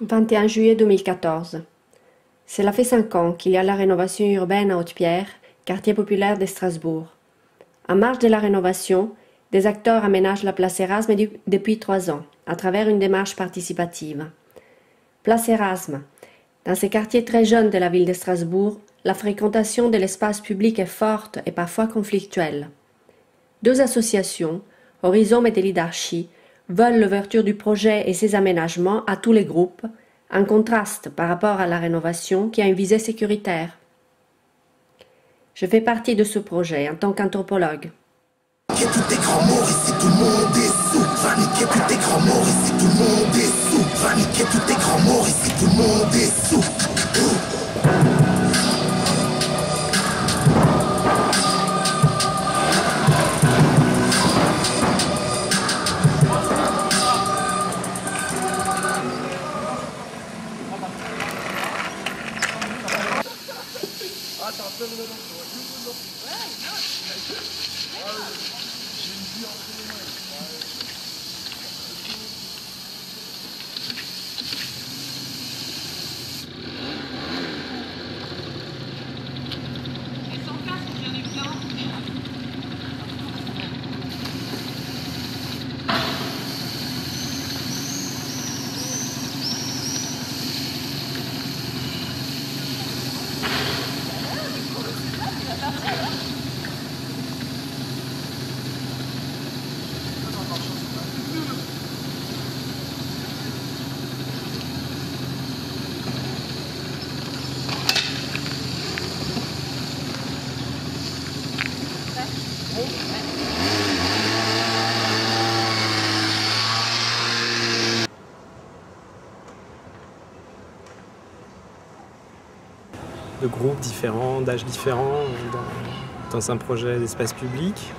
21 juillet 2014. Cela fait 5 ans qu'il y a la rénovation urbaine à Haute-Pierre, quartier populaire de Strasbourg. En marge de la rénovation, des acteurs aménagent la place Erasme depuis 3 ans, à travers une démarche participative. Place Erasme. Dans ces quartiers très jeunes de la ville de Strasbourg, la fréquentation de l'espace public est forte et parfois conflictuelle. 2 associations, Horizon et Delidarchi, veulent l'ouverture du projet et ses aménagements à tous les groupes, en contraste par rapport à la rénovation qui a une visée sécuritaire. Je fais partie de ce projet en tant qu'anthropologue. Tous tes grands morts ici, tout le monde est sous. Va niquer tous tes grands morts ici, tout le monde est sous. Va niquer tous tes grands morts ici, tout le monde est sous. De groupes différents, d'âges différents, dans un projet d'espace public.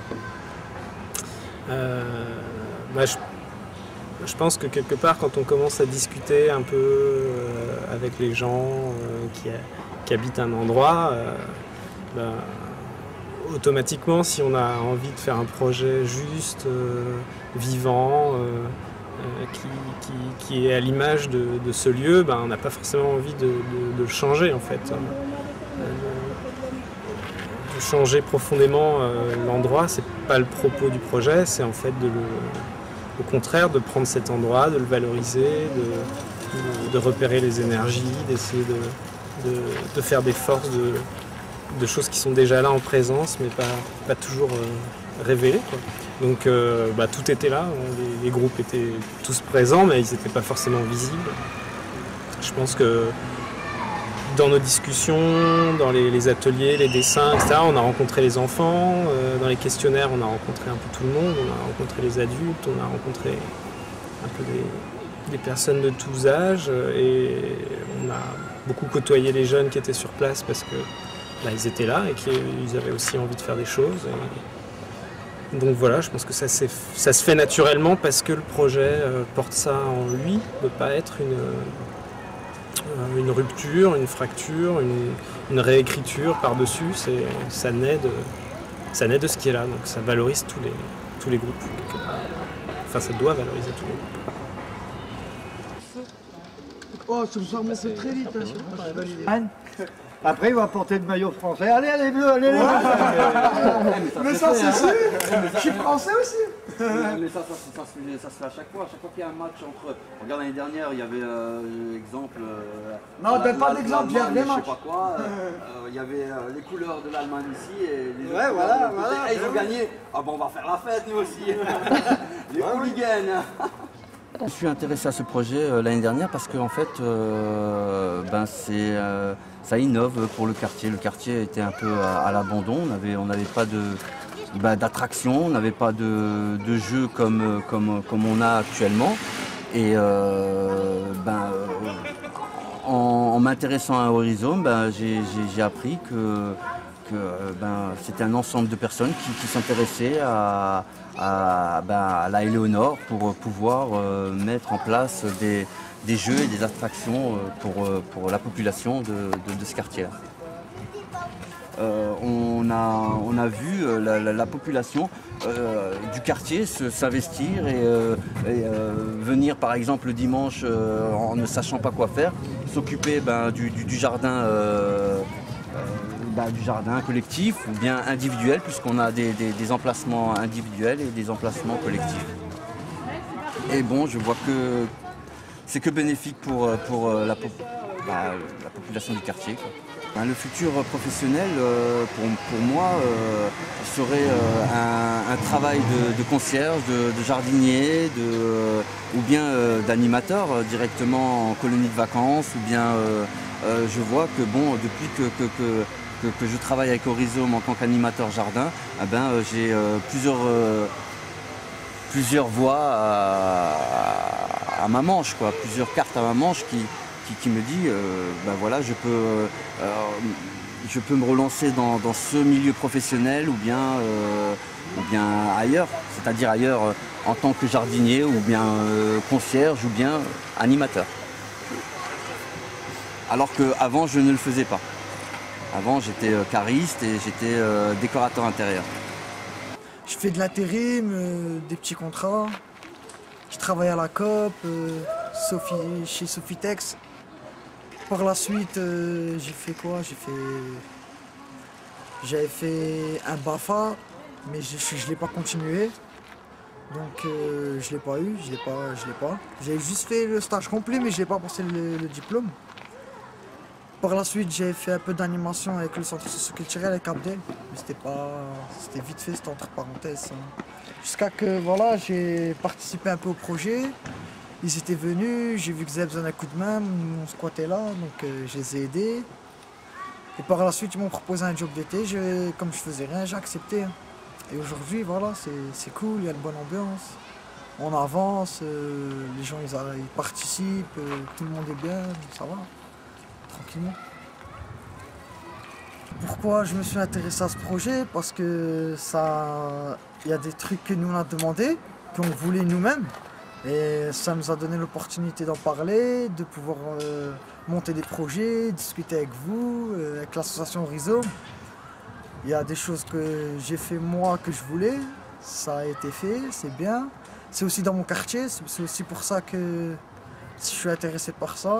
Je pense que quelque part, quand on commence à discuter un peu avec les gens qui habitent un endroit, automatiquement, si on a envie de faire un projet juste, vivant, qui est à l'image de ce lieu, on n'a pas forcément envie de le changer en fait. De changer profondément l'endroit, c'est pas le propos du projet, c'est en fait au contraire de prendre cet endroit, de le valoriser, de repérer les énergies, d'essayer de faire des forces, de choses qui sont déjà là en présence mais pas toujours révélées, quoi. Donc tout était là, les groupes étaient tous présents mais ils n'étaient pas forcément visibles. Je pense que dans nos discussions, dans les ateliers, les dessins, etc., on a rencontré les enfants, dans les questionnaires on a rencontré un peu tout le monde, on a rencontré les adultes, on a rencontré un peu des personnes de tous âges et on a beaucoup côtoyé les jeunes qui étaient sur place parce que ils étaient là et qu'ils avaient aussi envie de faire des choses. Donc voilà, je pense que ça se fait naturellement parce que le projet porte ça en lui, de ne pas être une rupture, une fracture, une réécriture par-dessus. Ça naît de ce qui est là, donc ça valorise tous les groupes. Enfin, ça doit valoriser tous les groupes. Oh, ce soir, mais c'est très vite. Hein. Après, il va porter le maillot français. Allez, allez, bleus, allez, allez. Mais ça, c'est sûr. Je suis français aussi. Mais ça se fait à chaque fois. À chaque fois qu'il y a un match entre... Regarde, l'année dernière, il y avait exemple... non, donne pas d'exemple, il y a des matchs. Je sais pas quoi. Il y avait les couleurs de l'Allemagne ici et les ouais, voilà. Ils ont gagné. Ah bon, on va faire la fête, nous aussi. Les hooligans. Je suis intéressé à ce projet l'année dernière parce qu'en fait, ça innove pour le quartier. Le quartier était un peu à l'abandon. On n'avait pas d'attraction, on n'avait pas de jeu comme on a actuellement. Et en m'intéressant à Horizon, j'ai appris que c'était un ensemble de personnes qui s'intéressaient à la Éléonore pour pouvoir mettre en place des jeux et des attractions pour la population de ce quartier-là. on a vu la population du quartier s'investir et venir par exemple le dimanche en ne sachant pas quoi faire, s'occuper du jardin. Du jardin collectif ou bien individuel, puisqu'on a des emplacements individuels et des emplacements collectifs. Et bon, je vois que c'est que bénéfique pour la population du quartier, quoi. Le futur professionnel, pour moi, serait un travail de concierge, de jardinier, ou bien d'animateur directement en colonie de vacances, ou bien je vois que bon, depuis que je travaille avec Horizome en tant qu'animateur jardin, j'ai plusieurs voies à ma manche, quoi, plusieurs cartes à ma manche qui me dit voilà, je peux me relancer dans ce milieu professionnel ou bien ailleurs, c'est-à-dire ailleurs en tant que jardinier ou bien concierge ou bien animateur. Alors qu'avant je ne le faisais pas. Avant, j'étais cariste et j'étais décorateur intérieur. Je fais de l'intérim, des petits contrats. Je travaille à la COP, chez Sofitex. Par la suite, j'ai fait quoi? J'avais fait un BAFA, mais je ne l'ai pas continué. Donc je ne l'ai pas eu, je l'ai pas. J'ai juste fait le stage complet, mais je n'ai pas passé le diplôme. Par la suite, j'ai fait un peu d'animation avec le centre socio-culturel avec Abdel. Mais c'était vite fait, c'était entre parenthèses. Jusqu'à que voilà, j'ai participé un peu au projet. Ils étaient venus, j'ai vu qu'ils avaient besoin d'un coup de main, on squattait là, donc je les ai aidés. Et par la suite, ils m'ont proposé un job d'été. Comme je faisais rien, j'ai accepté. Et aujourd'hui, voilà, c'est cool, il y a une bonne ambiance. On avance, les gens ils participent, tout le monde est bien, ça va. Tranquillement. Pourquoi je me suis intéressé à ce projet? Parce que il y a des trucs que nous on a demandé, qu'on voulait nous-mêmes. Et ça nous a donné l'opportunité d'en parler, de pouvoir monter des projets, discuter avec vous, avec l'association Horizome. Il y a des choses que j'ai fait moi que je voulais, ça a été fait, c'est bien. C'est aussi dans mon quartier, c'est aussi pour ça que je suis intéressé par ça.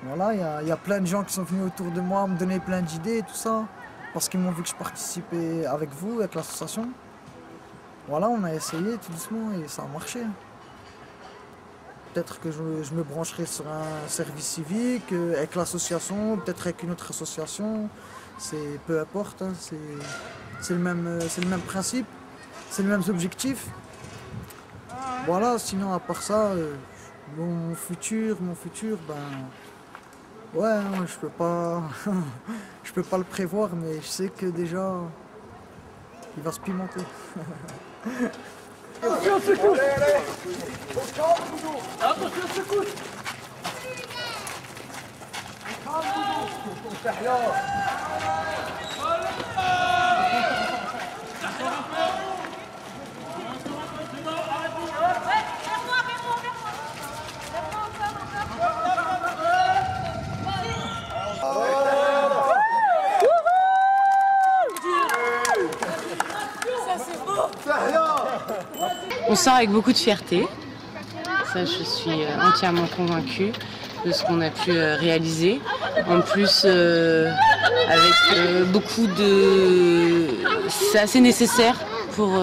Voilà, il y a plein de gens qui sont venus autour de moi me donner plein d'idées et tout ça, parce qu'ils m'ont vu que je participais avec vous, avec l'association. Voilà, on a essayé tout doucement et ça a marché. Peut-être que je me brancherai sur un service civique, avec l'association, peut-être avec une autre association. Peu importe, hein, c'est le même principe, c'est les mêmes objectifs. Voilà, sinon à part ça, mon futur, ouais, je peux pas le prévoir, mais je sais que déjà, il va se pimenter. Attention, secoue! Attention, secoue! On sort avec beaucoup de fierté, ça je suis entièrement convaincue de ce qu'on a pu réaliser. En plus, avec beaucoup de... C'est assez nécessaire pour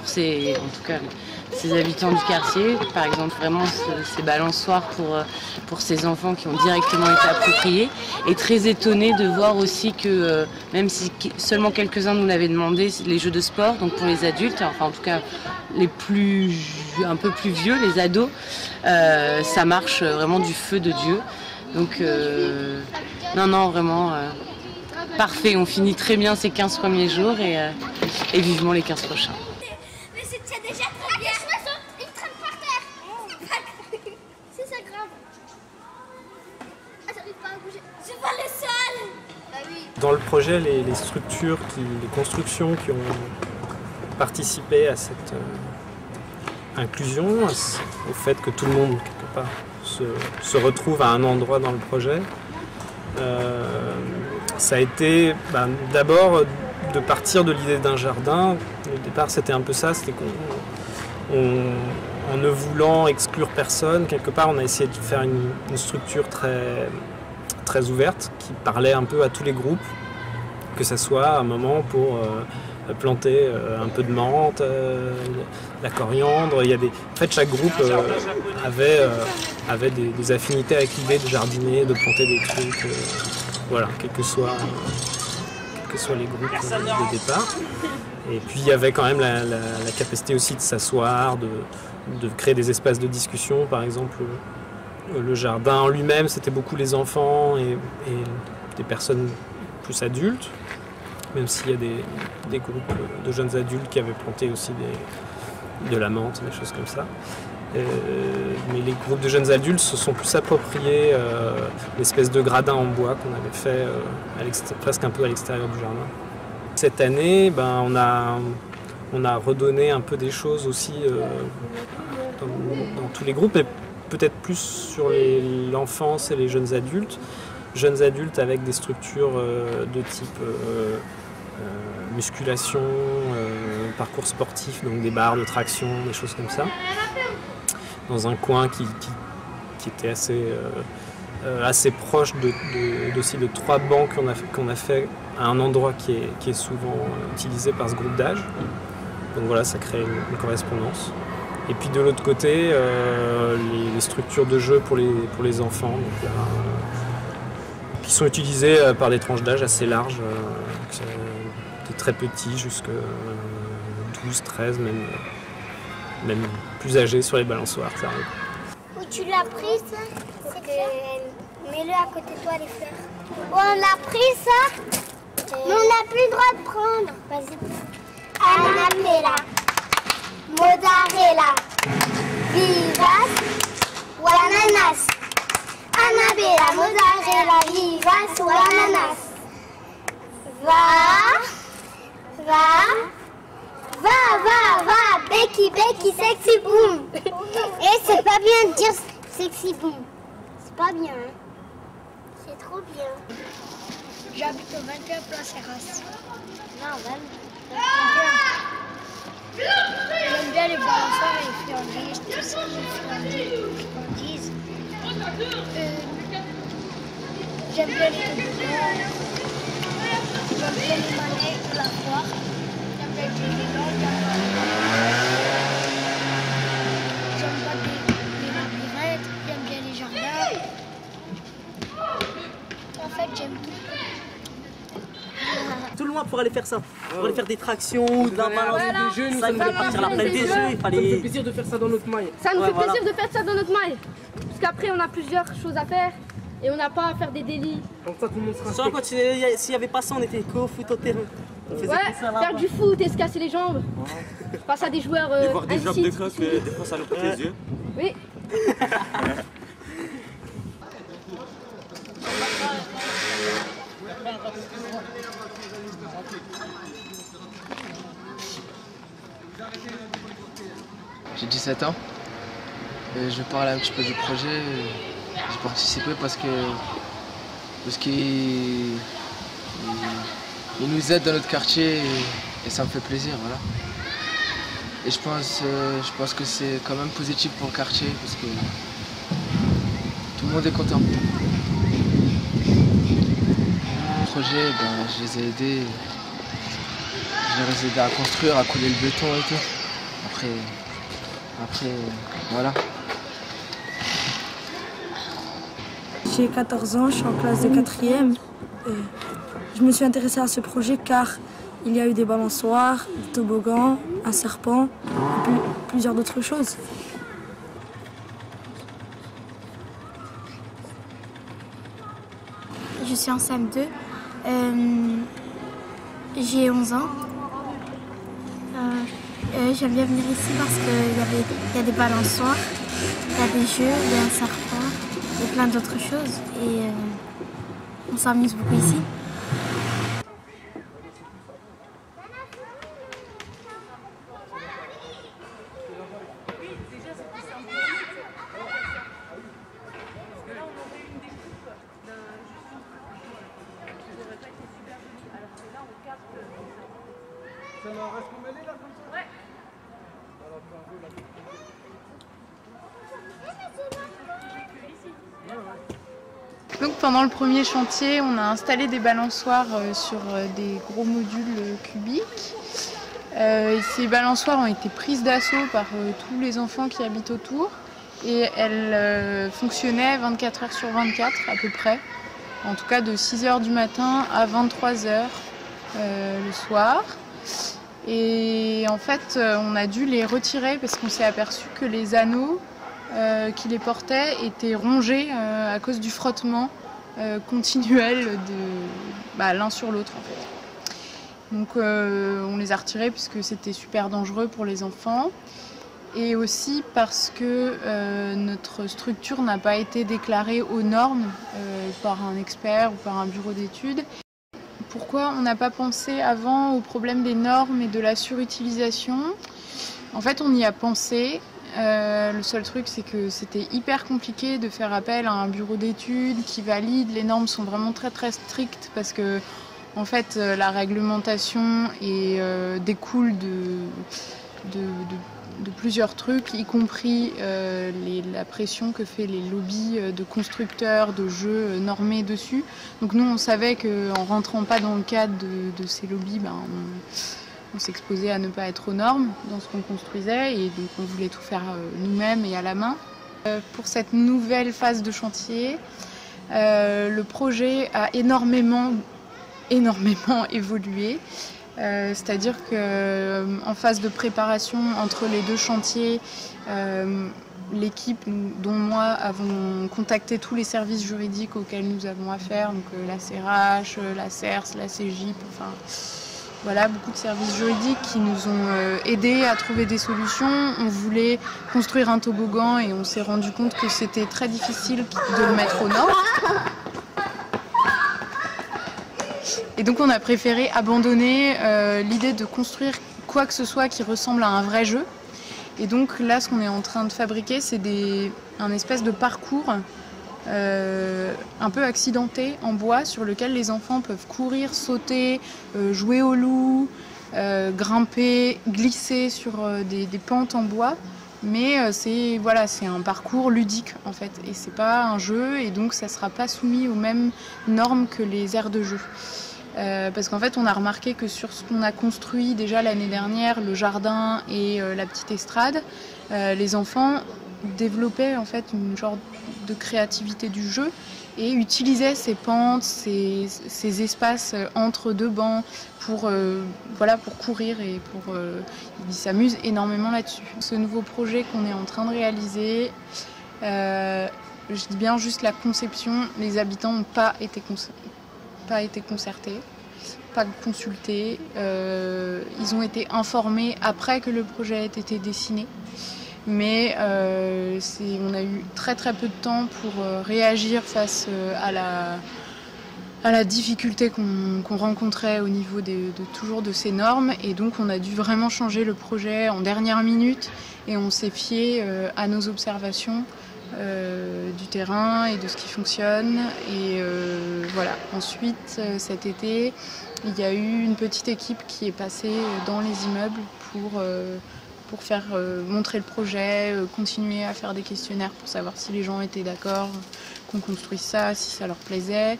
ces, en tout cas, ces habitants du quartier. Par exemple, vraiment ces balançoires pour ces enfants qui ont directement été appropriés. Et très étonnée de voir aussi que, même si seulement quelques-uns nous l'avaient demandé, les jeux de sport, donc pour les adultes, enfin en tout cas un peu plus vieux, les ados, ça marche vraiment du feu de Dieu. Donc non, vraiment parfait, on finit très bien ces 15 premiers jours et vivement les 15 prochains. Mais c'est déjà très bien. Il traîne par terre. C'est ça grave. Ah, j'arrive pas à bouger. Je vois le sol. Bah oui. Dans le projet, les structures, les constructions qui ont participé à cette inclusion, au fait que tout le monde, quelque part, se retrouve à un endroit dans le projet, Ça a été d'abord de partir de l'idée d'un jardin. Au départ, c'était un peu ça, c'était en ne voulant exclure personne, quelque part, on a essayé de faire une structure très, très ouverte qui parlait un peu à tous les groupes, que ce soit un moment pour planter un peu de menthe, la coriandre. En fait, chaque groupe avait des affinités avec l'idée de jardiner, de planter des trucs, voilà, quels que soient les groupes de départ. Et puis il y avait quand même la capacité aussi de s'asseoir, de créer des espaces de discussion. Par exemple, le jardin en lui-même, c'était beaucoup les enfants et des personnes plus adultes, même s'il y a des groupes de jeunes adultes qui avaient planté aussi de la menthe, des choses comme ça. Mais les groupes de jeunes adultes se sont plus appropriés l'espèce de gradin en bois qu'on avait fait presque un peu à l'extérieur du jardin. Cette année, on a redonné un peu des choses aussi dans tous les groupes, mais peut-être plus sur l'enfance et les jeunes adultes. Jeunes adultes avec des structures de type musculation, parcours sportif, donc des barres de traction, des choses comme ça. Dans un coin qui était assez proche aussi de 3 bancs qu'on a fait à un endroit qui est souvent utilisé par ce groupe d'âge. Donc voilà, ça crée une correspondance. Et puis de l'autre côté, les structures de jeu pour les enfants, donc, qui sont utilisées par des tranches d'âge assez larges, de très petits jusqu'à 12, 13, même plus âgés sur les balançoires, ça arrive. Où tu l'as prise, c'est que mets-le à côté de toi les fleurs. Où on a pris ça, mais on n'a plus le droit de prendre. Vas-y. Annabella, mozzarella, vivace ou ananas. Annabella, mozzarella, vivace ou ananas. Va, Becky, sexy boom. Et c'est pas bien de dire sexy boom. C'est pas bien, hein. C'est trop bien. J'habite au 21 Place Erras. Non, 20. J'aime bien les balançoires et les friandises, tout ce qui est friandises. J'aime bien les toboggans. J'aime bien les manèges de la foire. J'aime bien les toboggans. J'aime bien les labyrinthes. J'aime bien les jardins. En fait, j'aime tout. Tout le monde pour aller faire ça, pour aller faire des tractions, de la balance, des jeux, ça, il fallait partir l'après des jeux, il fallait... Ça nous fait plaisir de faire ça dans notre maille. Ça nous fait plaisir de faire ça dans notre maille. Parce qu'après on a plusieurs choses à faire et on n'a pas à faire des délits. Comme ça tout le monde sera... S'il n'y avait pas ça, on était qu'au foot au terrain. Faire du foot et se casser les jambes. Face à des joueurs et voir des jambes de coq, des fois ça nous prend les yeux. Oui. J'ai 17 ans et je parle un petit peu du projet. J'ai participé parce qu'il nous aide dans notre quartier et ça me fait plaisir, voilà. Et je pense que c'est quand même positif pour le quartier parce que tout le monde est content. Le projet, je les ai aidés. Je les ai aidés à construire, à couler le béton et tout. Après, voilà. J'ai 14 ans, je suis en classe de 4e. Je me suis intéressée à ce projet car il y a eu des balançoires, des toboggans, un serpent et plusieurs d'autres choses. Je suis en CM2. J'ai 11 ans. J'aime bien venir ici parce qu'il y a des balançoires, il y a des jeux, il y a un serpent et plein d'autres choses. Et on s'amuse beaucoup ici. Donc pendant le premier chantier, on a installé des balançoires sur des gros modules cubiques. Ces balançoires ont été prises d'assaut par tous les enfants qui habitent autour et elles fonctionnaient 24 heures sur 24 à peu près, en tout cas de 6 h du matin à 23 h le soir. Et en fait, on a dû les retirer parce qu'on s'est aperçu que les anneaux qui les portaient étaient rongés à cause du frottement continuel de l'un sur l'autre en fait. Donc on les a retirés puisque c'était super dangereux pour les enfants et aussi parce que notre structure n'a pas été déclarée aux normes par un expert ou par un bureau d'études. Pourquoi on n'a pas pensé avant au problème des normes et de la surutilisation? En fait, on y a pensé. Le seul truc, c'est que c'était hyper compliqué de faire appel à un bureau d'études qui valide. Les normes sont vraiment très très strictes parce que en fait, la réglementation découle de plusieurs trucs, y compris la pression que fait les lobbies de constructeurs de jeux normés dessus. Donc nous, on savait qu'en rentrant pas dans le cadre de ces lobbies, on s'exposait à ne pas être aux normes dans ce qu'on construisait et donc on voulait tout faire nous-mêmes et à la main. Pour cette nouvelle phase de chantier, le projet a énormément évolué. C'est-à-dire qu'en phase de préparation entre les deux chantiers, l'équipe dont moi avons contacté tous les services juridiques auxquels nous avons affaire, donc la CRH, la CERS, la CEGIP, enfin voilà, beaucoup de services juridiques qui nous ont aidés à trouver des solutions. On voulait construire un toboggan et on s'est rendu compte que c'était très difficile de le mettre aux normes. Et donc on a préféré abandonner l'idée de construire quoi que ce soit qui ressemble à un vrai jeu. Et donc là, ce qu'on est en train de fabriquer, c'est un espèce de parcours un peu accidenté en bois sur lequel les enfants peuvent courir, sauter, jouer au loup, grimper, glisser sur des pentes en bois. Mais c'est un parcours ludique en fait et c'est pas un jeu et donc ça sera pas soumis aux mêmes normes que les aires de jeu. Parce qu'en fait on a remarqué que sur ce qu'on a construit déjà l'année dernière, le jardin et la petite estrade, les enfants développaient en fait une genre de créativité du jeu et utilisaient ces pentes, ces espaces entre deux bancs pour courir et ils s'amusent énormément là-dessus. Ce nouveau projet qu'on est en train de réaliser, je dis bien juste la conception, les habitants n'ont pas été concertés, pas consultés, ils ont été informés après que le projet ait été dessiné. Mais on a eu très très peu de temps pour réagir face à la difficulté qu'on rencontrait au niveau toujours de ces normes et donc on a dû vraiment changer le projet en dernière minute et on s'est fié à nos observations du terrain et de ce qui fonctionne et voilà. Ensuite cet été il y a eu une petite équipe qui est passée dans les immeubles pour faire montrer le projet, continuer à faire des questionnaires pour savoir si les gens étaient d'accord qu'on construise ça, si ça leur plaisait.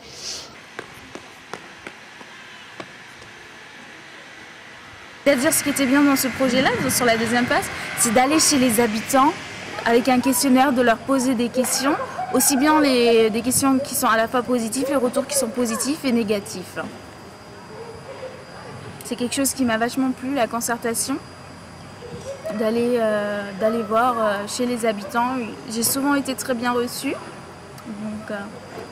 C'est-à-dire ce qui était bien dans ce projet-là, sur la deuxième phase, c'est d'aller chez les habitants avec un questionnaire, de leur poser des questions, aussi bien des questions qui sont à la fois positives, les retours qui sont positifs et négatifs. C'est quelque chose qui m'a vachement plu, la concertation. D'aller voir chez les habitants. J'ai souvent été très bien reçue,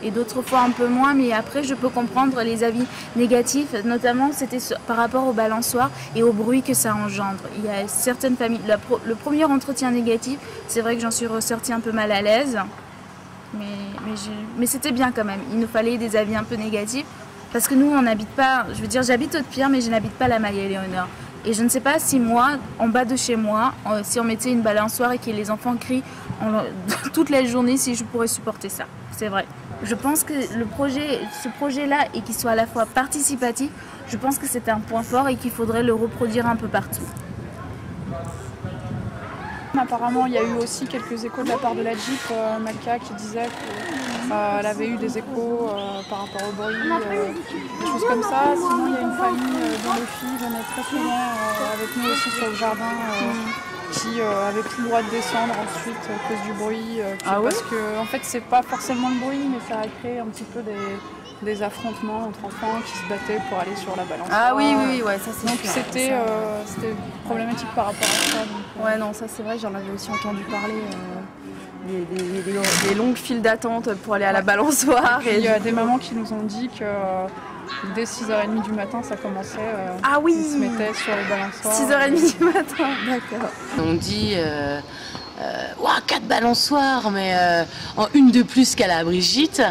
et d'autres fois un peu moins, mais après je peux comprendre les avis négatifs, notamment c'était par rapport aux balançoires et au bruit que ça engendre. Il y a certaines familles, le premier entretien négatif, c'est vrai que j'en suis ressortie un peu mal à l'aise, mais c'était bien quand même. Il nous fallait des avis un peu négatifs, parce que nous on n'habite pas, je veux dire j'habite Haute-Pierre, mais je n'habite pas la Maille-Éléonore. Et je ne sais pas si moi, en bas de chez moi, si on mettait une balançoire et que les enfants crient toute la journée, si je pourrais supporter ça. C'est vrai. Je pense que ce projet-là, et qu'il soit à la fois participatif, je pense que c'est un point fort et qu'il faudrait le reproduire un peu partout. Apparemment, il y a eu aussi quelques échos de la part de la Jeep, Malka, qui disait qu'elle avait eu des échos par rapport au bruit, des choses comme ça. Sinon, il y a une famille dont les filles venaient très souvent avec nous aussi sur le jardin, qui avait plus le droit de descendre ensuite à cause du bruit. Parce que, en fait, c'est pas forcément le bruit, mais ça a créé un petit peu des affrontements entre enfants qui se battaient pour aller sur la balançoire. Ah oui, ouais, ça c'est donc sûr. c'était problématique par rapport à ça. Donc, ouais, non, ça c'est vrai, j'en avais aussi entendu parler. Des longues files d'attente pour aller à la balançoire. Il y a des mamans qui nous ont dit que dès 6h30 du matin, ça commençait. Ils se mettaient sur les balançoires. 6h30 du matin, d'accord. On dit 4 balançoires, mais en une de plus qu'à la Brigitte.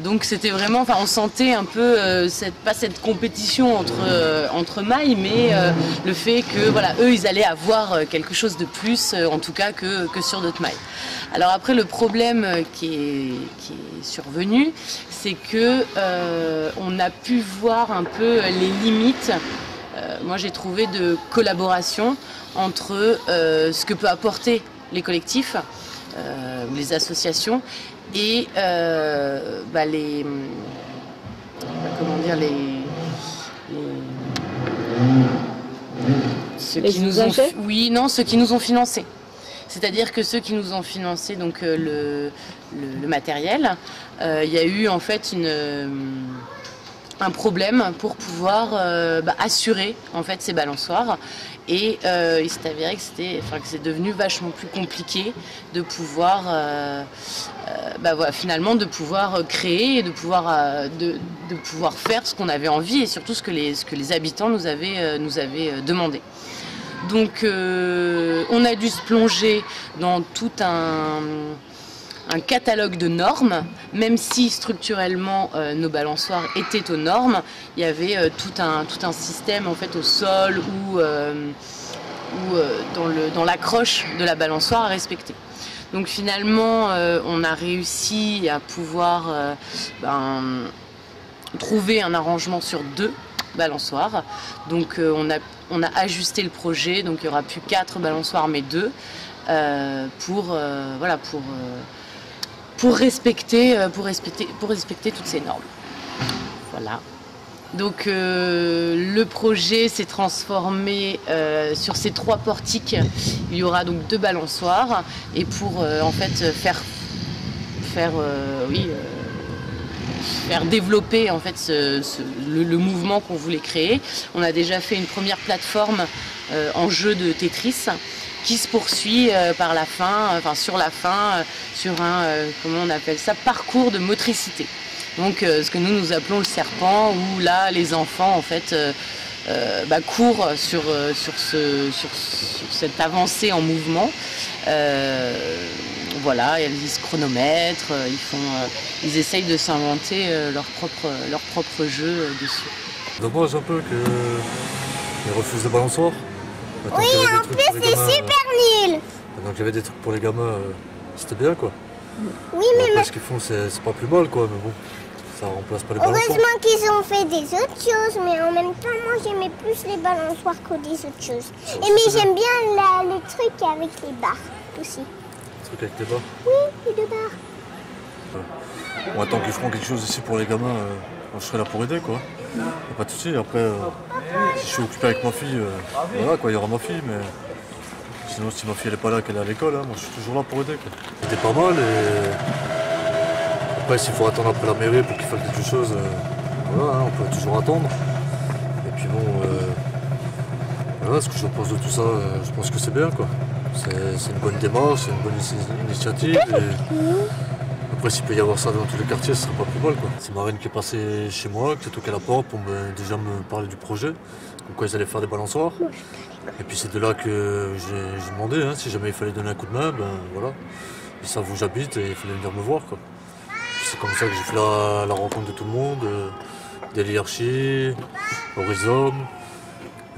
Donc c'était vraiment, on sentait un peu pas cette compétition entre mailles, mais le fait que eux ils allaient avoir quelque chose de plus, en tout cas que sur d'autres mailles. Alors après le problème qui est survenu, c'est que on a pu voir un peu les limites. Moi j'ai trouvé de collaboration entre ce que peut apporter les collectifs, les associations et ceux qui nous ont financés. C'est-à-dire que ceux qui nous ont financé donc le matériel, il y a eu en fait un problème pour pouvoir assurer en fait ces balançoires. Et il s'est avéré que c'est devenu vachement plus compliqué de pouvoir finalement de pouvoir créer et de pouvoir faire ce qu'on avait envie et surtout ce que les habitants nous avaient demandé. Donc on a dû se plonger dans tout un catalogue de normes, même si structurellement nos balançoires étaient aux normes, il y avait tout un système en fait au sol ou dans l'accroche de la balançoire à respecter. Donc finalement on a réussi à pouvoir trouver un arrangement sur 2 balançoires. Donc on a ajusté le projet, donc il n'y aura plus 4 balançoires mais 2 pour respecter toutes ces normes. Voilà. Donc le projet s'est transformé sur ces 3 portiques. Il y aura donc 2 balançoires et pour en fait faire développer en fait le mouvement qu'on voulait créer. On a déjà fait une première plateforme en jeu de Tetris qui se poursuit par la fin, sur un comment on appelle ça, parcours de motricité. Donc ce que nous appelons le serpent, où là les enfants en fait courent sur cette avancée en mouvement. Voilà, ils se chronomètrent, ils essayent de s'inventer leur propre jeu dessus. Dommage un peu qu'ils refusent les balançoires. Oui, en plus c'est super nul. Donc il y avait des trucs pour les gamins, c'était bien quoi. Oui, mais ce qu'ils font c'est pas plus mal quoi, mais bon, ça remplace pas les balançoires. Heureusement qu'ils ont fait des autres choses, mais en même temps moi j'aimais plus les balançoires que des autres choses. Mais j'aime bien le truc avec les barres aussi. Le truc avec les barres? Oui, les 2 barres. Bon, tant qu'ils feront quelque chose ici pour les gamins, je serai là pour aider quoi. Pas de soucis. Après, si je suis occupé avec ma fille, voilà quoi, il y aura ma fille, mais sinon si ma fille elle est pas là, qu'elle est à l'école, moi je suis toujours là pour aider quoi. C'était pas mal et après s'il faut attendre après la mairie pour qu'il fasse quelque chose, voilà, on peut toujours attendre. Et puis bon, voilà, ce que je pense de tout ça, je pense que c'est bien quoi. C'est une bonne démarche, c'est une bonne initiative. Et après, s'il peut y avoir ça dans tous les quartiers, ce serait pas plus mal quoi. C'est ma reine qui est passée chez moi, qui a toqué à la porte pour déjà me parler du projet, donc quoi ils allaient faire des balançoires. Et puis c'est de là que j'ai demandé, si jamais il fallait donner un coup de main, ben voilà. Ils savent où j'habite et il fallait venir me voir quoi. C'est comme ça que j'ai fait la rencontre de tout le monde, des hiérarchies, Horizon,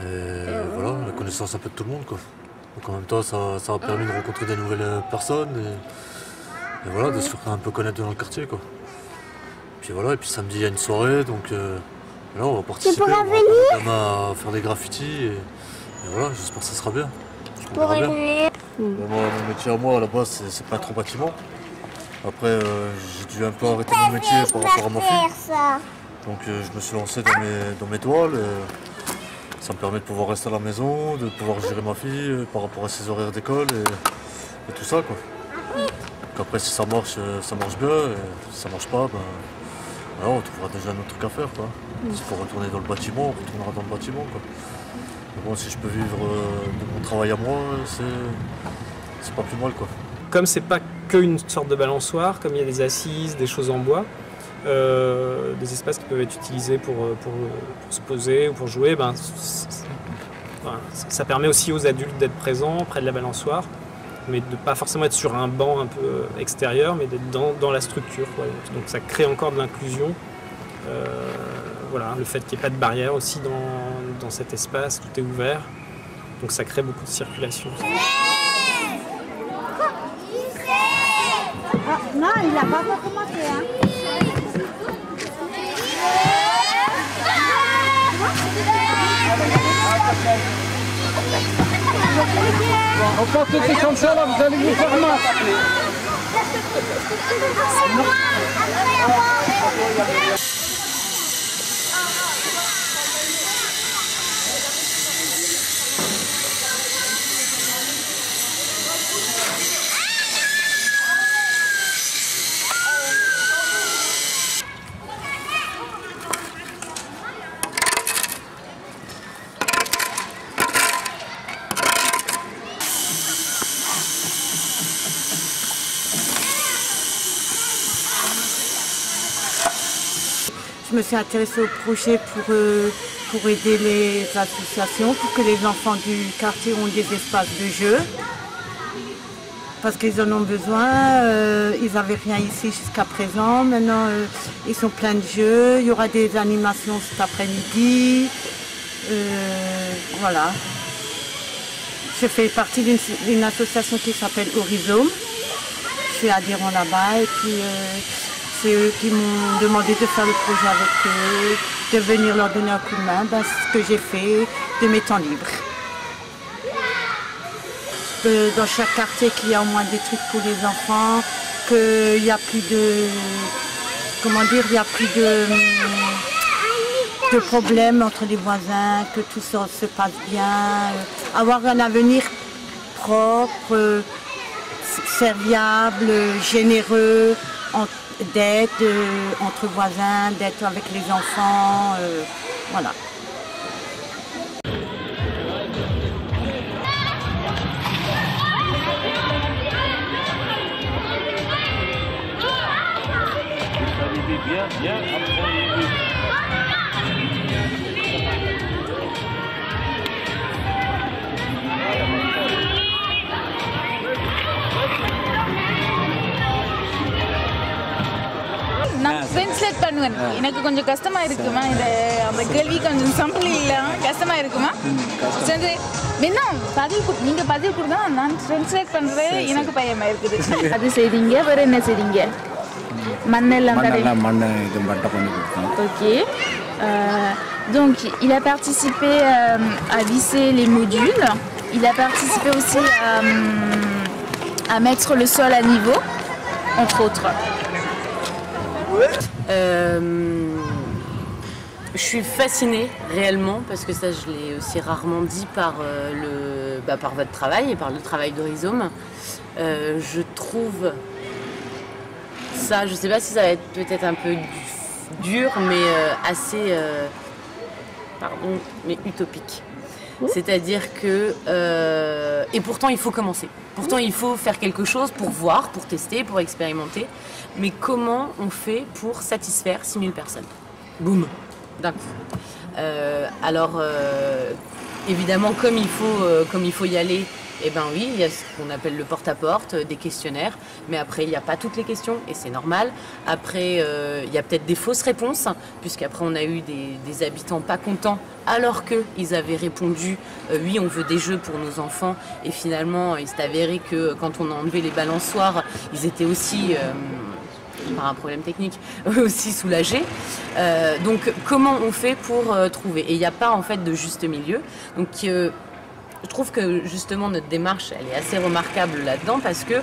Et voilà, la connaissance un peu de tout le monde, quoi. Donc en même temps, ça a permis de rencontrer des nouvelles personnes et voilà, de se faire un peu connaître dans le quartier, quoi. Puis voilà, et puis samedi il y a une soirée, donc là on va participer, on va faire des graffitis et voilà, j'espère que ça sera bien. Moi, mon métier à moi à la base c'est peintre au bâtiment. Après j'ai dû un peu arrêter mon métier par rapport à ma fille. Donc je me suis lancé dans mes toiles. Ça me permet de pouvoir rester à la maison, de pouvoir gérer ma fille par rapport à ses horaires d'école et tout ça, quoi. Donc après si ça marche bien, et si ça marche pas, ben alors on trouvera déjà un autre truc à faire, quoi. S'il faut retourner dans le bâtiment, on retournera dans le bâtiment, quoi. Mais bon, si je peux vivre de mon travail à moi, c'est pas plus mal, quoi. Comme c'est pas qu'une sorte de balançoire, comme il y a des assises, des choses en bois, des espaces qui peuvent être utilisés pour se poser ou pour jouer, ben, ça permet aussi aux adultes d'être présents près de la balançoire, mais de ne pas forcément être sur un banc un peu extérieur, mais d'être dans la structure, quoi. Donc ça crée encore de l'inclusion. Voilà, le fait qu'il n'y ait pas de barrière aussi dans cet espace, tout est ouvert, donc ça crée beaucoup de circulation. Non, il n'a pas encore commencé, hein. Encore tout est comme ça là, vous allez vous faire mal. Je me suis intéressée au projet pour aider les associations, pour que les enfants du quartier ont des espaces de jeu. Parce qu'ils en ont besoin, ils n'avaient rien ici jusqu'à présent. Maintenant, ils sont pleins de jeux, il y aura des animations cet après-midi. Voilà. Je fais partie d'une association qui s'appelle Horizon. Je suis adhérent là-bas et puis c'est eux qui m'ont demandé de faire le projet avec eux, de venir leur donner un coup de main. Ben, c'est ce que j'ai fait de mes temps libres. Dans chaque quartier, qu'il y a au moins des trucs pour les enfants, qu'il n'y a plus de... Comment dire, il n'y a plus de problèmes entre les voisins, que tout ça se passe bien, avoir un avenir propre, serviable, généreux, d'aide entre voisins, d'être avec les enfants, voilà. நான் ட்ரான்ஸ்லேட் பண்ணுவேன். எனக்கு கொஞ்சம் கஷ்டமா இருக்குமா இந்த அந்த கேள்வி கொஞ்சம் சம்பளம் இல்ல கஷ்டமா இருக்குமா சரி என்ன பதில் நீங்க பதில் கொடுத்தா நான் ட்ரான்ஸ்லேட் பண்றேன் எனக்கு பயமா இருக்குது அது செய்றீங்க வேற என்ன செய்றீங்க மண்ணெல்லாம் மண்ணை இது மட்டும் பண்ணி கொடுத்தோம். OK. Donc il a participé à visser les modules, il a participé aussi à mettre le sol à niveau entre autres. Je suis fascinée réellement parce que ça je l'ai aussi rarement dit par, par votre travail et par le travail d'Horizon. Je trouve ça, je sais pas si ça va être peut-être un peu dur mais assez pardon, mais utopique. C'est-à-dire que et pourtant il faut commencer. Pourtant il faut faire quelque chose pour voir, pour tester, pour expérimenter. Mais comment on fait pour satisfaire 6000 personnes? Boum, d'un coup. Alors, évidemment, comme il faut y aller, Eh bien oui, il y a ce qu'on appelle le porte-à-porte, des questionnaires, mais après il n'y a pas toutes les questions et c'est normal. Après il y a peut-être des fausses réponses, puisqu'après on a eu des habitants pas contents alors qu'ils avaient répondu oui on veut des jeux pour nos enfants et finalement il s'est avéré que quand on a enlevé les balançoires, ils étaient aussi... par un problème technique, aussi soulagés. Donc comment on fait pour trouver? Et il n'y a pas en fait de juste milieu. Donc je trouve que justement notre démarche elle est assez remarquable là-dedans parce que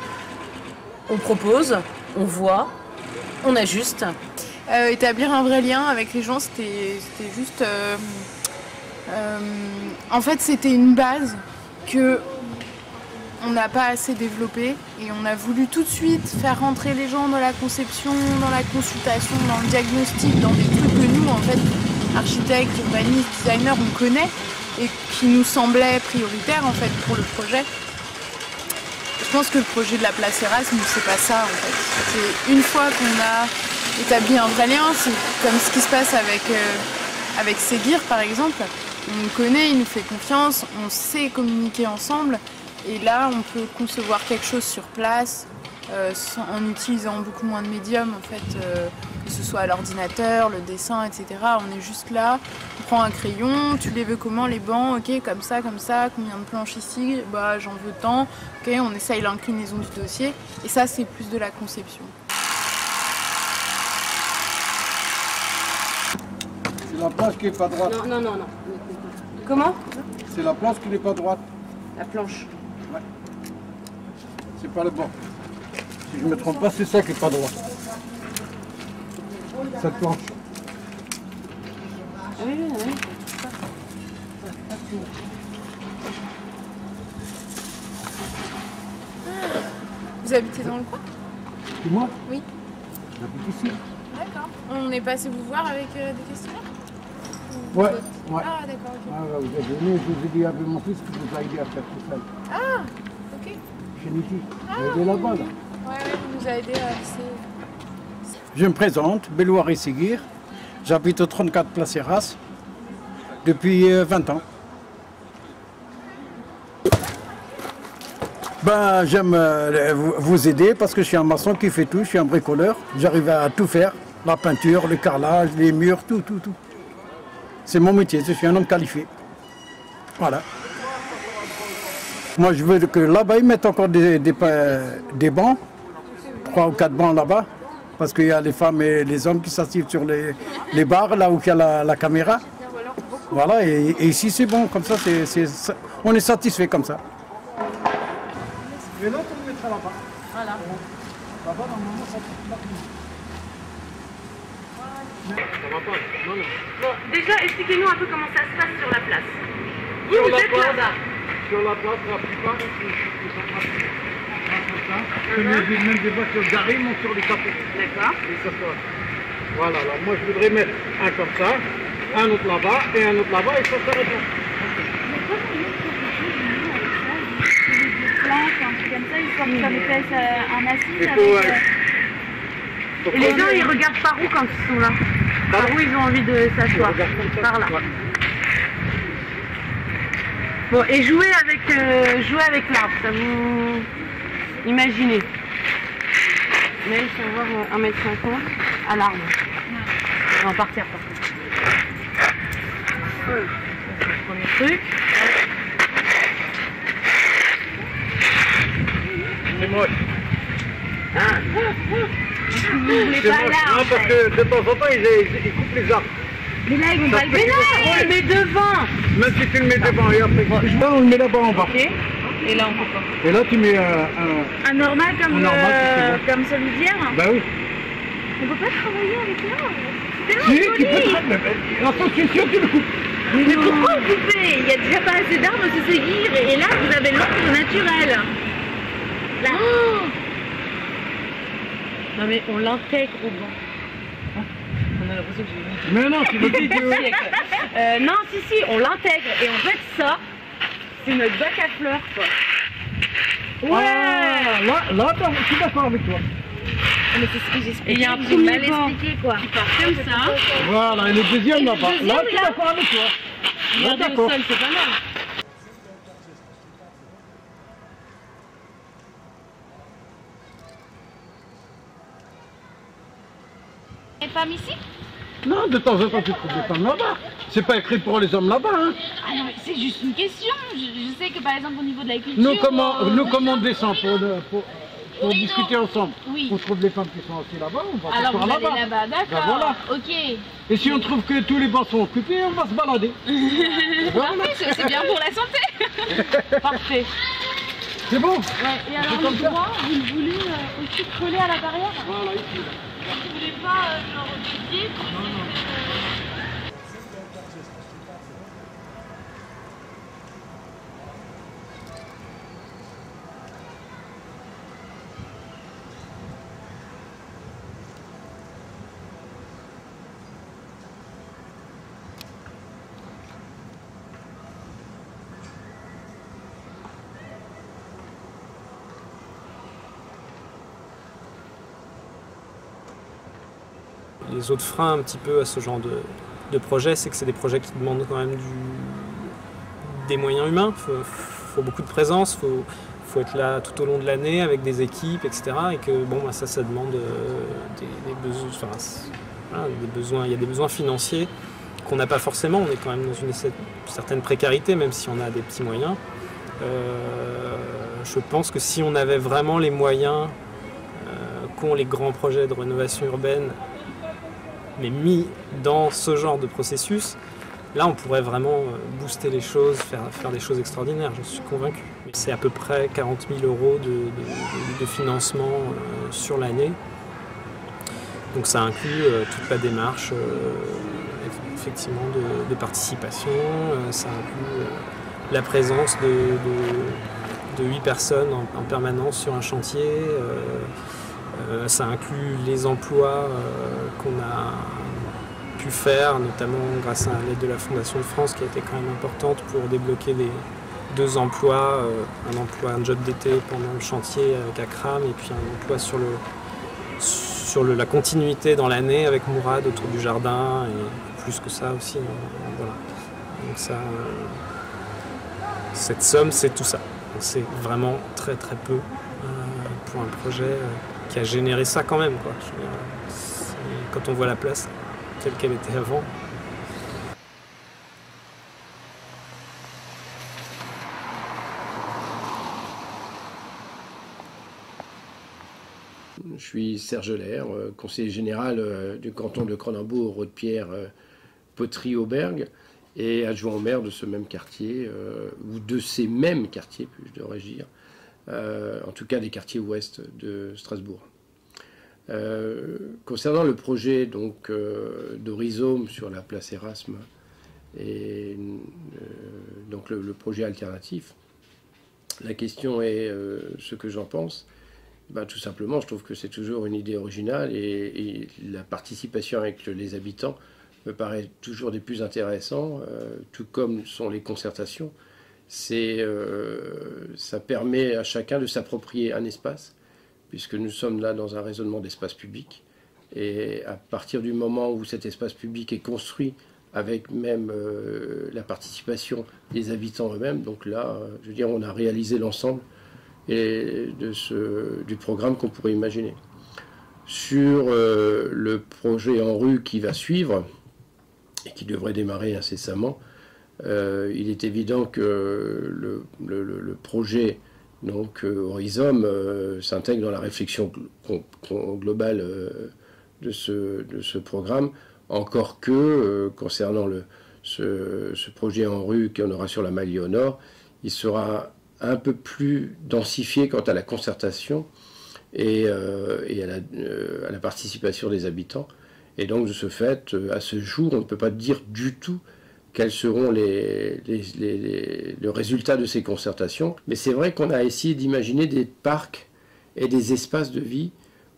on propose, on voit, on ajuste. Établir un vrai lien avec les gens, c'était juste... en fait c'était une base que on n'a pas assez développé et on a voulu tout de suite faire rentrer les gens dans la conception, dans la consultation, dans le diagnostic, dans des trucs que nous, en fait, architectes, urbanistes, designers, on connaît et qui nous semblaient prioritaires, en fait, pour le projet. Je pense que le projet de la place Erasme, c'est pas ça, en fait. C'est une fois qu'on a établi un vrai lien, c'est comme ce qui se passe avec Séguir, par exemple. On nous connaît, il nous fait confiance, on sait communiquer ensemble. Et là, on peut concevoir quelque chose sur place en utilisant beaucoup moins de médiums, en fait, que ce soit à l'ordinateur, le dessin, etc. On est juste là, on prend un crayon, tu les veux comment les bancs, ok, comme ça, combien de planches ici, bah j'en veux tant, ok, on essaye l'inclinaison du dossier, et ça c'est plus de la conception. C'est la planche qui n'est pas droite. Non. Comment? C'est la planche qui n'est pas droite. La planche. Ouais. C'est pas le bon. Si je ne me trompe pas, c'est ça qui n'est pas droit. Cette planche. Oui. Vous habitez dans le coin? C'est moi? Oui. J'habite ici. D'accord. On est passé vous voir avec des questionnaires? Ouais. Ah d'accord, ok. Ah, vous êtes venu, je vous ai dit avec mon fils que vous a aidé à faire tout ça. Ah, ok. Chez Niti. Il est là-bas, là. Ouais, il nous a aidé à laisser... Je me présente, Belouari Séguir. J'habite au 34 Place Erasme depuis 20 ans. Ben, j'aime vous aider parce que je suis un maçon qui fait tout, je suis un bricoleur. J'arrive à tout faire, la peinture, le carrelage, les murs, tout. C'est mon métier, je suis un homme qualifié. Voilà. Moi, je veux que là-bas, ils mettent encore des bancs, 3 ou 4 bancs là-bas, parce qu'il y a les femmes et les hommes qui s'assisent sur les barres, là où il y a la caméra. Voilà, et ici, c'est bon, comme ça, on est satisfait comme ça. Et l'autre, on le mettra là-bas. Voilà. Là-bas, normalement, ça ne pas. Ça va pas. Non. Bon, déjà, expliquez-nous un peu comment ça se passe sur la place. Vous êtes là-bas. Sur la place, la plupart, ils sont comme ça. Même des voitures garées montent sur les capons. D'accord. Voilà, alors moi je voudrais mettre un comme ça, un autre là-bas et un autre là-bas et ça s'arrête là. Comme ça, ils sortent sur les pièces en assise. Et les gens, ils regardent par où quand ils sont là? Par où ils ont envie de s'asseoir? Par là. Bon, et jouer avec l'arbre, ça vous... Imaginez. Mais il faut voir 1,50 m à l'arbre. On va partir par contre. Premier truc. C'est moche. Vous voulez pas là, non, parce que de temps en temps, ils coupent les arbres. Mais là, ils vont pas le faire. On le met devant. Même si tu le mets devant et après, on le met là-bas en bas. Ok. Et là, on peut pas. Et là, tu mets un normal comme celui d'hier. Bah oui. On peut pas travailler avec l'arbre. Si, tu peux travailler. Attends, tu es sûr, tu le coupes. Mais pourquoi le couper? Il y a déjà pas assez d'arbres à se séguir. Et là, vous avez l'ombre naturelle. Là. Oh, non mais on l'intègre au banc. On a l'impression que j'ai... Mais non, tu me dis que... non, si, on l'intègre. Et en fait, ça, c'est notre bac à fleurs, quoi. Ouais. Ah, là, je suis d'accord avec toi. Mais c'est ce que j'explique. Et il y a un premier banc quoi. qui part comme ça. Voilà, et le deuxième là-bas. Là, je suis d'accord avec toi. Regardez le sol, c'est pas mal. Les femmes ici? Non, de temps en temps tu trouves des femmes là-bas. C'est pas écrit pour les hommes là-bas. Hein. Ah non, c'est juste une question. Je sais que par exemple au niveau de la culture... Nous comment on descend pour discuter ensemble? Oui. On trouve les femmes qui sont aussi là-bas, on va alors vous là-bas. allez là-bas, d'accord. Ben voilà. Ok. Et si on trouve que tous les bancs sont occupés, on va se balader. Parfait, c'est bien pour la santé. Parfait. C'est bon? Ouais, et alors le droit, vous le voulez aussi coller à la barrière? Voilà, ici. Vous voulez pas genre dédier? Les autres freins un petit peu à ce genre de projet, c'est que c'est des projets qui demandent quand même des moyens humains. Il faut beaucoup de présence, il faut être là tout au long de l'année avec des équipes, etc. Et que bon, bah, ça demande des besoins. Il y a des besoins financiers qu'on n'a pas forcément. On est quand même dans une certaine précarité, même si on a des petits moyens. Je pense que si on avait vraiment les moyens qu'ont les grands projets de rénovation urbaine, mais mis dans ce genre de processus, là on pourrait vraiment booster les choses, faire des choses extraordinaires, je suis convaincu. C'est à peu près 40 000 € de financement sur l'année. Donc ça inclut toute la démarche effectivement de participation, ça inclut la présence de 8 personnes en permanence sur un chantier. Ça inclut les emplois qu'on a pu faire, notamment grâce à l'aide de la Fondation de France qui a été quand même importante pour débloquer les 2 emplois, un job d'été pendant le chantier avec Akram et puis un emploi sur la continuité dans l'année avec Mourad autour du jardin et plus que ça aussi. Voilà. Donc ça, cette somme, c'est tout ça. C'est vraiment très très peu pour un projet qui a généré ça quand même, quoi. Quand on voit la place telle qu'elle était avant. Je suis Serge Lair, conseiller général du canton de Cronenbourg, Rode-Pierre, Poterie-Aubergue, et adjoint au maire de ce même quartier, ou de ces mêmes quartiers, plus je devrais dire, en tout cas des quartiers ouest de Strasbourg. Concernant le projet de rhizome sur la place Erasme et donc le projet alternatif, la question est ce que j'en pense. Ben, tout simplement, je trouve que c'est toujours une idée originale et la participation avec les habitants me paraît toujours des plus intéressants, tout comme sont les concertations. Ça permet à chacun de s'approprier un espace, puisque nous sommes là dans un raisonnement d'espace public. Et à partir du moment où cet espace public est construit avec même la participation des habitants eux-mêmes, donc là, je veux dire, on a réalisé l'ensemble du programme qu'on pourrait imaginer. Sur le projet en rue qui va suivre, et qui devrait démarrer incessamment, il est évident que le projet Horizome s'intègre dans la réflexion globale de ce programme, encore que concernant ce projet en rue qu'on aura sur la Mallier au nord, il sera un peu plus densifié quant à la concertation et à la participation des habitants. Et donc de ce fait, à ce jour, on ne peut pas dire du tout quels seront le résultat de ces concertations. Mais c'est vrai qu'on a essayé d'imaginer des parcs et des espaces de vie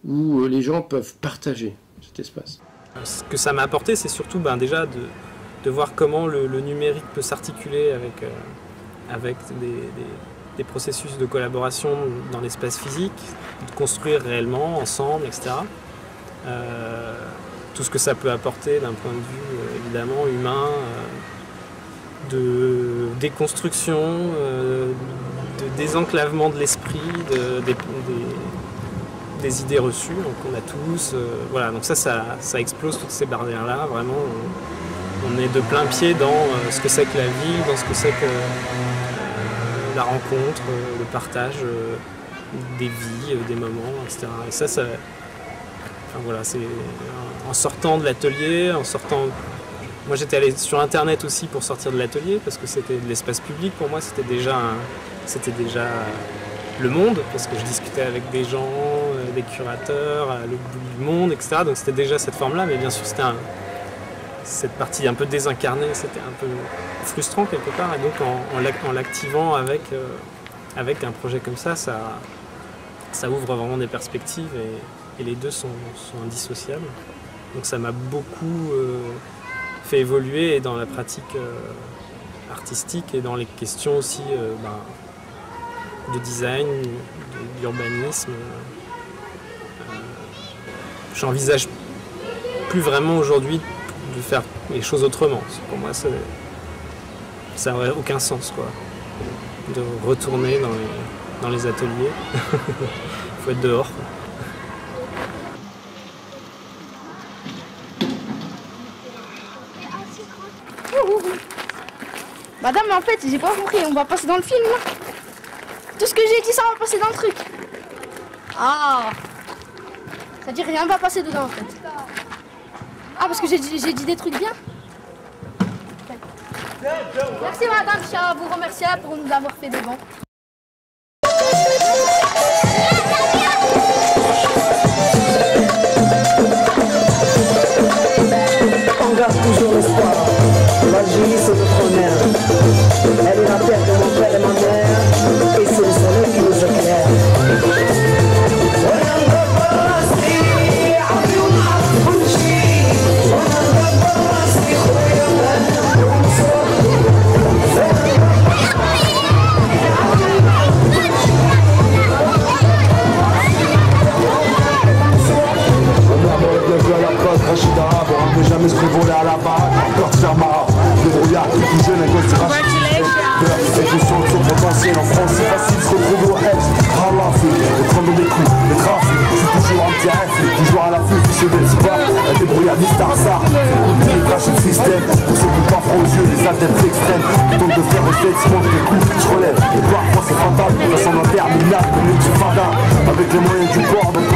où les gens peuvent partager cet espace. Ce que ça m'a apporté, c'est surtout déjà de voir comment le numérique peut s'articuler avec des processus de collaboration dans l'espace physique, de construire réellement, ensemble, etc. Tout ce que ça peut apporter d'un point de vue évidemment humain, de déconstruction, de désenclavement de l'esprit, des idées reçues qu'on a tous. Voilà, donc ça explose toutes ces barrières-là. Vraiment, on est de plein pied dans ce que c'est que la ville, dans ce que c'est que la rencontre, le partage des vies, des moments, etc. Et ça enfin, voilà, c'est en sortant de l'atelier, moi j'étais allé sur internet aussi pour sortir de l'atelier parce que c'était de l'espace public. Pour moi c'était déjà le monde parce que je discutais avec des gens, des curateurs à l'autre bout du monde, etc. Donc c'était déjà cette forme-là, mais bien sûr c'était cette partie un peu désincarnée, c'était un peu frustrant quelque part. Et donc en l'activant avec un projet comme ça ouvre vraiment des perspectives et les deux sont indissociables. Donc ça m'a beaucoup fait évoluer dans la pratique artistique et dans les questions aussi de design, d'urbanisme. J'envisage plus vraiment aujourd'hui de faire les choses autrement. Pour moi, ça n'aurait aucun sens, quoi, de retourner dans les ateliers. Il faut être dehors, quoi. Madame, mais en fait, j'ai pas compris, on va passer dans le film là. Tout ce que j'ai dit, ça va passer dans le truc. Ah, c'est-à-dire rien va passer dedans en fait. Ah, parce que j'ai dit des trucs bien. Merci madame, je tiens à vous remercier pour nous avoir fait des bons. On garde toujours l'espoir. La vie, c'est notre mère. Elle est la terre de mon père et ma mère. Et c'est le soleil qui nous éclaire. Rachida, on ne peut jamais se voler à la barre, peur de faire marre, débrouillard, tout jeune, un gosse de Rachida. Peur, c'est une son de son potentiel en France, c'est facile de se retrouver au Hedge. Allah fait, le prendre des coups, le trafic, je suis toujours en petit rêve, toujours à la flux, je vais se battre, un débrouillard, ni star, ça, les crash le système, pour ceux qui pas froid aux yeux, les adeptes extrêmes, tente de faire effectivement des coups, je relève, et parfois c'est fatal, façon interminable, comme une petite fada, avec les moyens du corps, donc